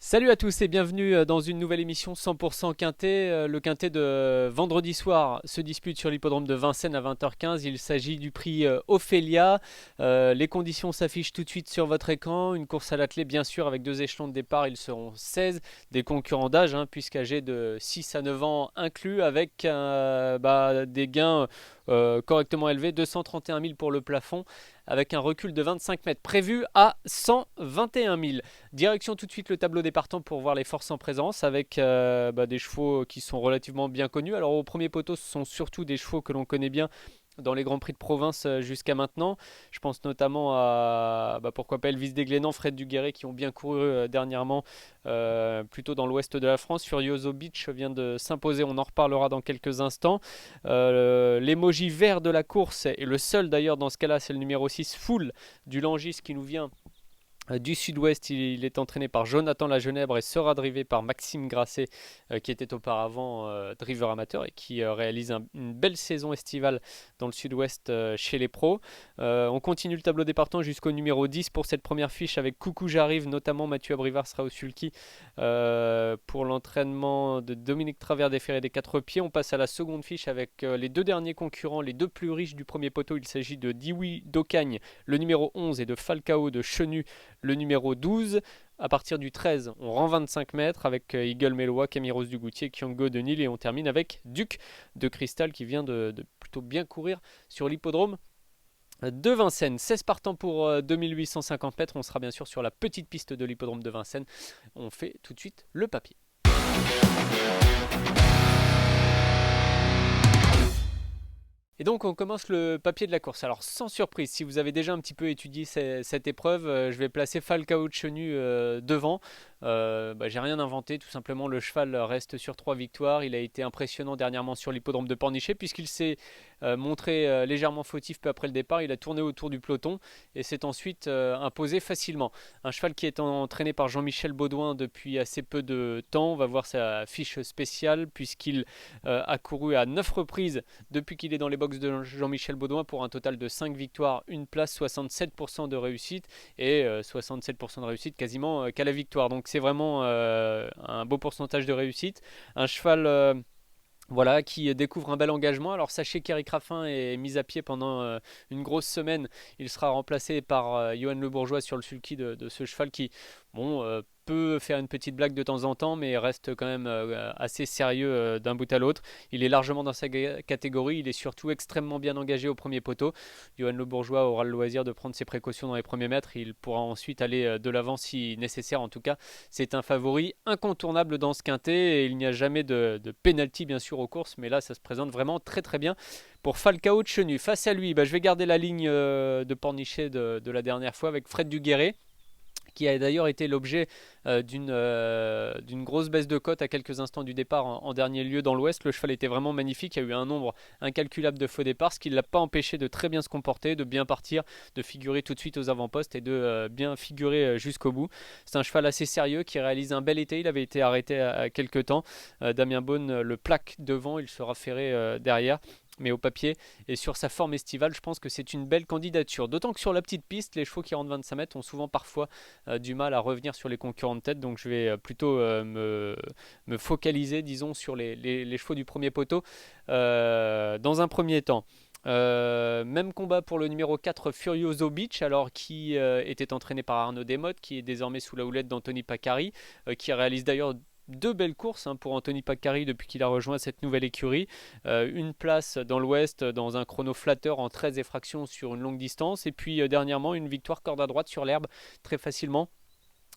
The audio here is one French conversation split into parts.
Salut à tous et bienvenue dans une nouvelle émission 100% Quintet. Le Quintet de vendredi soir se dispute sur l'hippodrome de Vincennes à 20h15. Il s'agit du prix Ophélia. Les conditions s'affichent tout de suite sur votre écran. Une course à l'attelé bien sûr avec deux échelons de départ. Ils seront 16, des concurrents d'âge puisqu'âgés de 6 à 9 ans inclus avec des gains correctement élevés. 231 000 pour le plafond avec un recul de 25 mètres prévu à 121 000. Direction tout de suite le tableau des partants pour voir les forces en présence avec des chevaux qui sont relativement bien connus. Alors au premier poteau, ce sont surtout des chevaux que l'on connaît bien dans les grands prix de province jusqu'à maintenant. Je pense notamment à pourquoi pas Elvis Desglénans, Fred Duguerret qui ont bien couru dernièrement plutôt dans l'ouest de la France. Furioso Beach vient de s'imposer, on en reparlera dans quelques instants. L'émoji vert de la course, et le seul d'ailleurs dans ce cas-là, c'est le numéro 6, Full du Langis qui nous vient du sud-ouest. Il est entraîné par Jonathan Lagenèbre et sera drivé par Maxime Grasset qui était auparavant driver amateur et qui réalise une belle saison estivale dans le sud-ouest chez les pros. On continue le tableau des partants jusqu'au numéro 10 pour cette première fiche avec Coucou J'arrive, notamment Mathieu Abrivard sera au sulky pour l'entraînement de Dominique Travers des Ferrés des 4 pieds. On passe à la seconde fiche avec les deux derniers concurrents, les deux plus riches du premier poteau. Il s'agit de Dioui d'Ocagne, le numéro 11, et de Falcao de Chenu, le numéro 12. À partir du 13, on rend 25 mètres avec Eagle Mélois, Camille Rose du Goutier, Kyongo de Nil, et on termine avec Duc de Cristal qui vient de plutôt bien courir sur l'hippodrome de Vincennes. 16 partants pour 2850 mètres. On sera bien sûr sur la petite piste de l'hippodrome de Vincennes. On fait tout de suite le papier. Et donc on commence le papier de la course. Alors sans surprise, si vous avez déjà un petit peu étudié cette épreuve, je vais placer Falcao de Chenu devant. J'ai rien inventé, tout simplement le cheval reste sur 3 victoires. Il a été impressionnant dernièrement sur l'hippodrome de Pornichet puisqu'il s'est montré légèrement fautif peu après le départ. Il a tourné autour du peloton et s'est ensuite imposé facilement. Un cheval qui est entraîné par Jean-Michel Baudouin depuis assez peu de temps. On va voir sa fiche spéciale puisqu'il a couru à 9 reprises depuis qu'il est dans les box de Jean-Michel Baudouin pour un total de 5 victoires, une place, 67% de réussite et 67% de réussite quasiment qu'à la victoire. Donc c'est vraiment un beau pourcentage de réussite. Un cheval qui découvre un bel engagement. Alors sachez qu'Eric Raffin est mis à pied pendant une grosse semaine. Il sera remplacé par Johan Le Bourgeois sur le sulky de ce cheval qui peut faire une petite blague de temps en temps, mais reste quand même assez sérieux d'un bout à l'autre. Il est largement dans sa catégorie, il est surtout extrêmement bien engagé au premier poteau. Johan Le Bourgeois aura le loisir de prendre ses précautions dans les premiers mètres, il pourra ensuite aller de l'avant si nécessaire. En tout cas, c'est un favori incontournable dans ce quintet, et il n'y a jamais de penalty bien sûr aux courses, mais là ça se présente vraiment très très bien pour Falcao de Chenu. Face à lui, je vais garder la ligne de Pornichet de la dernière fois avec Fred Duguerret, qui a d'ailleurs été l'objet d'une grosse baisse de cote à quelques instants du départ en dernier lieu dans l'Ouest. Le cheval était vraiment magnifique, il y a eu un nombre incalculable de faux départs, ce qui ne l'a pas empêché de très bien se comporter, de bien partir, de figurer tout de suite aux avant-postes et de bien figurer jusqu'au bout. C'est un cheval assez sérieux qui réalise un bel été, il avait été arrêté à quelques temps. Damien Beaune le plaque devant, il sera ferré derrière. Mais au papier et sur sa forme estivale, je pense que c'est une belle candidature. D'autant que sur la petite piste, les chevaux qui rentrent 25 mètres ont souvent parfois du mal à revenir sur les concurrents de tête. Donc je vais plutôt me focaliser, disons, sur les chevaux du premier poteau dans un premier temps. Même combat pour le numéro 4, Furioso Beach, alors qui était entraîné par Arnaud Desmottes, qui est désormais sous la houlette d'Anthony Paccari, qui réalise d'ailleurs deux belles courses pour Anthony Paccari depuis qu'il a rejoint cette nouvelle écurie. Une place dans l'Ouest dans un chrono flatteur en 13 effractions sur une longue distance. Et puis dernièrement, une victoire corde à droite sur l'herbe très facilement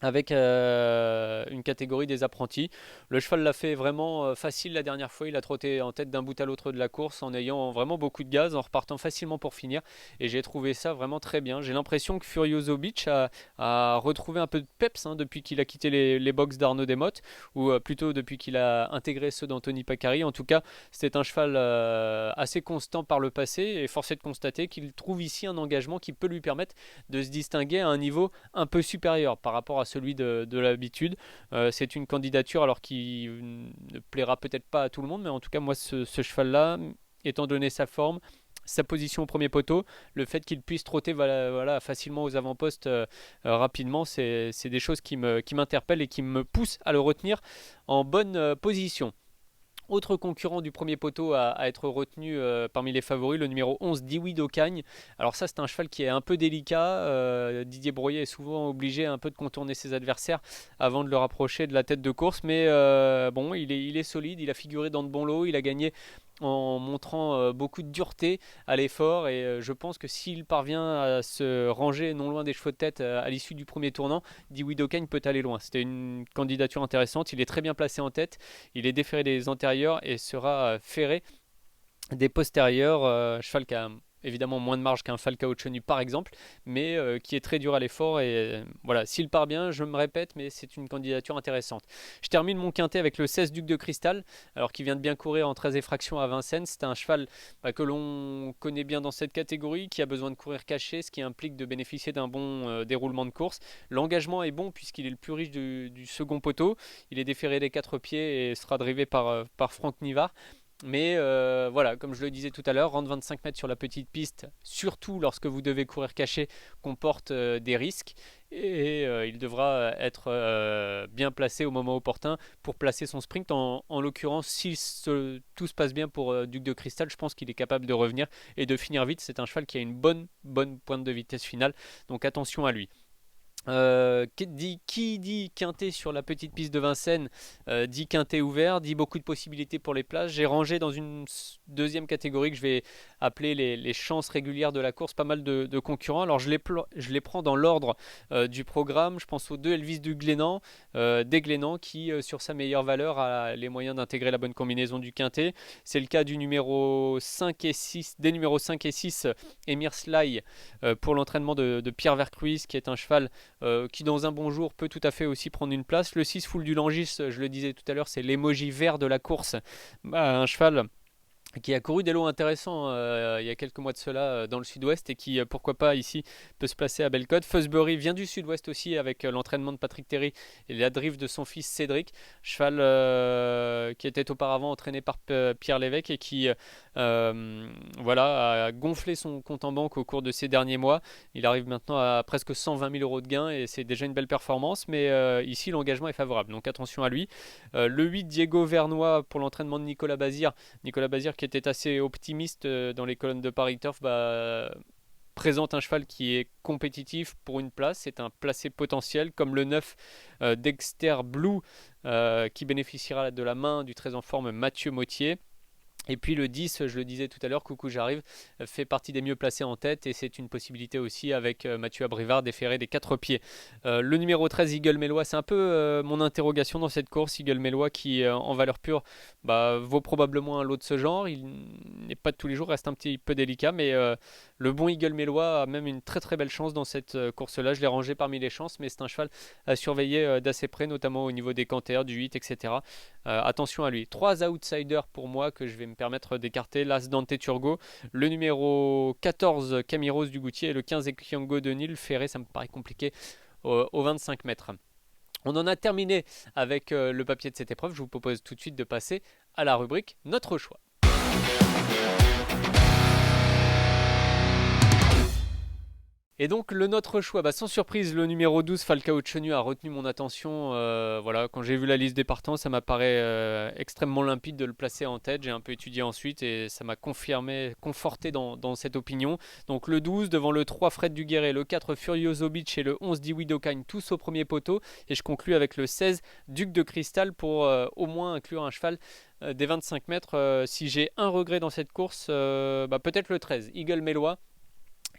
avec une catégorie des apprentis. Le cheval l'a fait vraiment facile la dernière fois, il a trotté en tête d'un bout à l'autre de la course en ayant vraiment beaucoup de gaz, en repartant facilement pour finir, et j'ai trouvé ça vraiment très bien. J'ai l'impression que Furioso Beach a retrouvé un peu de peps depuis qu'il a quitté les box d'Arnaud Desmottes, ou plutôt depuis qu'il a intégré ceux d'Anthony Paccari. En tout cas, c'était un cheval assez constant par le passé, et force est de constater qu'il trouve ici un engagement qui peut lui permettre de se distinguer à un niveau un peu supérieur par rapport à celui de l'habitude. C'est une candidature alors qui ne plaira peut-être pas à tout le monde, mais en tout cas moi ce cheval là, étant donné sa forme, sa position au premier poteau, le fait qu'il puisse trotter voilà, facilement aux avant-postes rapidement, c'est des choses qui m'interpellent et qui me poussent à le retenir en bonne position. Autre concurrent du premier poteau à être retenu parmi les favoris, le numéro 11, Dewey Docagne. Alors ça, c'est un cheval qui est un peu délicat. Didier Broyer est souvent obligé un peu de contourner ses adversaires avant de le rapprocher de la tête de course. Mais bon, il est solide, il a figuré dans de bons lots, il a gagné en montrant beaucoup de dureté à l'effort, et je pense que s'il parvient à se ranger non loin des chevaux de tête à l'issue du premier tournant, Dewey Docagne peut aller loin. C'était une candidature intéressante, il est très bien placé en tête, il est déféré des antérieurs et sera ferré des postérieurs, cheval qui a évidemment moins de marge qu'un Falcao Chenu par exemple, mais qui est très dur à l'effort, et voilà, s'il part bien, je me répète, mais c'est une candidature intéressante. Je termine mon quintet avec le 16 Duc de Cristal, alors qui vient de bien courir en 13 effractions à Vincennes. C'est un cheval que l'on connaît bien dans cette catégorie, qui a besoin de courir caché, ce qui implique de bénéficier d'un bon déroulement de course. L'engagement est bon puisqu'il est le plus riche du second poteau, il est déféré des 4 pieds et sera drivé par Franck Nivard. Mais voilà, comme je le disais tout à l'heure, rendre 25 mètres sur la petite piste, surtout lorsque vous devez courir caché, comporte des risques. Et il devra être bien placé au moment opportun pour placer son sprint. En l'occurrence, si tout se passe bien pour Duc de Cristal, je pense qu'il est capable de revenir et de finir vite. C'est un cheval qui a une bonne pointe de vitesse finale, donc attention à lui. Qui dit quintet sur la petite piste de Vincennes dit quintet ouvert, dit beaucoup de possibilités pour les places. J'ai rangé dans une deuxième catégorie que je vais appeler les chances régulières de la course pas mal de concurrents. Alors je les prends dans l'ordre du programme. Je pense aux deux Elvis du Glénan, des Glénans, qui sur sa meilleure valeur a les moyens d'intégrer la bonne combinaison du quintet. C'est le cas du numéro 5 et 6, des numéros 5 et 6, Emir Sly, pour l'entraînement de Pierre Vercruis, qui est un cheval qui dans un bon jour peut tout à fait aussi prendre une place. Le 6 Foule du Langis, je le disais tout à l'heure, c'est l'émoji vert de la course. Un cheval qui a couru des lots intéressants il y a quelques mois de cela dans le sud-ouest, et qui, pourquoi pas ici, peut se placer à Bellecote. Fussbury vient du sud-ouest aussi, avec l'entraînement de Patrick Terry et la drift de son fils Cédric, cheval qui était auparavant entraîné par Pierre Lévesque et qui voilà, a gonflé son compte en banque au cours de ces derniers mois. Il arrive maintenant à presque 120 000 euros de gains, et c'est déjà une belle performance, mais ici l'engagement est favorable, donc attention à lui. Le 8 Diego Vernois pour l'entraînement de Nicolas Bazir qui était assez optimiste dans les colonnes de Paris Turf, présente un cheval qui est compétitif pour une place. C'est un placé potentiel, comme le 9 Dexter Blue, qui bénéficiera de la main du très en forme Mathieu Mottier. Et puis le 10, je le disais tout à l'heure, Coucou j'arrive, fait partie des mieux placés en tête, et c'est une possibilité aussi avec Mathieu Abrivard, déféré des 4 pieds. Le numéro 13, Eagle Mélois, c'est un peu mon interrogation dans cette course. Eagle Mélois qui, en valeur pure, vaut probablement un lot de ce genre. Il n'est pas de tous les jours, reste un petit peu délicat, mais le bon Eagle Mélois a même une très très belle chance dans cette course-là. Je l'ai rangé parmi les chances, mais c'est un cheval à surveiller d'assez près, notamment au niveau des canters, du 8, etc. Attention à lui. 3 outsiders pour moi que je vais me permettre d'écarter: l'As Dante Turgo, le numéro 14 Camiros du Goutier et le 15 Ekiango de Nil. Ferré, ça me paraît compliqué au 25 mètres. On en a terminé avec le papier de cette épreuve. Je vous propose tout de suite de passer à la rubrique Notre choix. Et donc le notre choix, sans surprise, le numéro 12 Falcao Chenu a retenu mon attention. Voilà, quand j'ai vu la liste des partants, ça m'apparaît extrêmement limpide de le placer en tête. J'ai un peu étudié ensuite et ça m'a conforté dans cette opinion. Donc le 12 devant le 3 Fred Duguerret, le 4 Furioso Beach et le 11 Dewey Docagne, tous au premier poteau. Et je conclue avec le 16 Duc de Cristal pour au moins inclure un cheval des 25 mètres. Si j'ai un regret dans cette course, peut-être le 13 Eagle Mélois,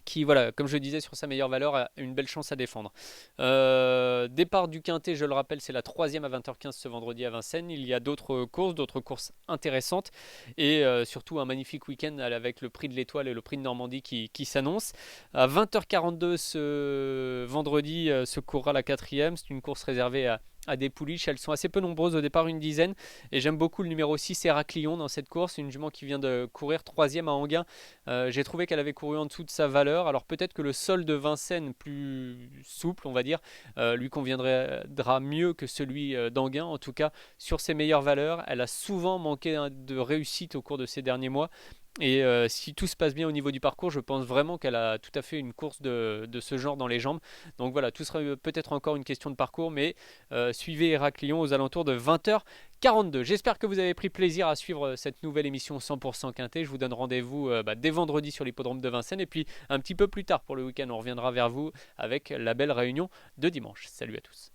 qui, voilà, comme je le disais, sur sa meilleure valeur, a une belle chance à défendre. Départ du quintet, je le rappelle, c'est la 3e à 20h15 ce vendredi à Vincennes. Il y a d'autres courses intéressantes, et surtout un magnifique week-end avec le prix de l'Étoile et le prix de Normandie qui s'annonce. À 20h42 ce vendredi se courra la 4e. C'est une course réservée à des pouliches. Elles sont assez peu nombreuses au départ, une dizaine, et j'aime beaucoup le numéro 6 Héraclion dans cette course, une jument qui vient de courir 3e à Anguin. J'ai trouvé qu'elle avait couru en dessous de sa valeur. Alors peut-être que le sol de Vincennes, plus souple on va dire, lui conviendra mieux que celui d'Anguin. En tout cas, sur ses meilleures valeurs, elle a souvent manqué de réussite au cours de ces derniers mois. Et si tout se passe bien au niveau du parcours, je pense vraiment qu'elle a tout à fait une course de ce genre dans les jambes. Donc voilà, tout sera peut-être encore une question de parcours, mais suivez Héraclion aux alentours de 20h42. J'espère que vous avez pris plaisir à suivre cette nouvelle émission 100% Quintet. Je vous donne rendez-vous dès vendredi sur l'hippodrome de Vincennes, et puis un petit peu plus tard pour le week-end, on reviendra vers vous avec la belle réunion de dimanche. Salut à tous.